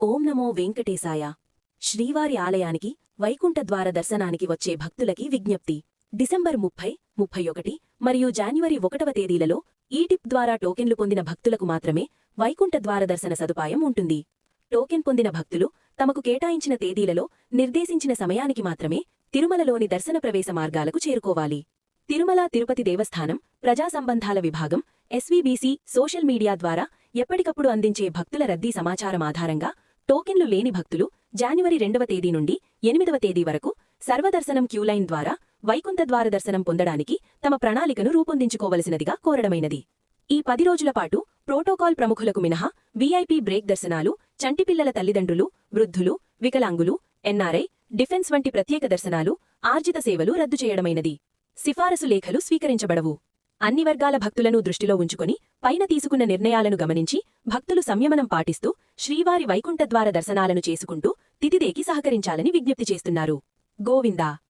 ఓం నమో వెంకటేశాయ. శ్రీవారి ఆలయానికి వైకుంఠ ద్వార దర్శనానికి వచ్చే భక్తులకి విజ్ఞప్తి. డిసెంబర్ 30, 31 మరియు జాన్యువరి 1వ తేదీలలో ఈ టిప్ ద్వారా టోకెన్లు పొందిన భక్తులకు మాత్రమే వైకుంఠ ద్వార దర్శన సదుపాయం ఉంటుంది. టోకెన్ పొందిన భక్తులు తమకు కేటాయించిన తేదీలలో నిర్దేశించిన సమయానికి మాత్రమే తిరుమలలోని దర్శన ప్రవేశ మార్గాలకు చేరుకోవాలి. తిరుమల తిరుపతి దేవస్థానం ప్రజా సంబంధాల విభాగం ఎస్వీబీసీ సోషల్ మీడియా ద్వారా ఎప్పటికప్పుడు అందించే భక్తుల రద్దీ సమాచారం ఆధారంగా టోకెన్లు లేని భక్తులు జాన్యువరి 2వ తేదీ నుండి 8వ తేదీ వరకు సర్వదర్శనం క్యూలైన్ ద్వారా వైకుంఠ ద్వార దర్శనం పొందడానికి తమ ప్రణాళికను రూపొందించుకోవలసినదిగా కోరడమైనది. ఈ 10 రోజుల పాటు ప్రోటోకాల్ ప్రముఖులకు మినహా వీఐపీ బ్రేక్ దర్శనాలు, చంటిపిల్లల తల్లిదండ్రులు, వృద్ధులు, వికలాంగులు, ఎన్ఆర్ఐ, డిఫెన్స్ వంటి ప్రత్యేక దర్శనాలు, ఆర్జిత సేవలు రద్దు చేయడమైనది. సిఫారసు లేఖలు స్వీకరించబడవు. అన్ని వర్గాల భక్తులను దృష్టిలో ఉంచుకొని పైన తీసుకున్న నిర్ణయాలను గమనించి భక్తులు సంయమనం పాటిస్తూ శ్రీవారి వైకుంఠద్వార దర్శనాలను చేసుకుంటూ తితిదేకి సహకరించాలని విజ్ఞప్తి చేస్తున్నారు. గోవిందా.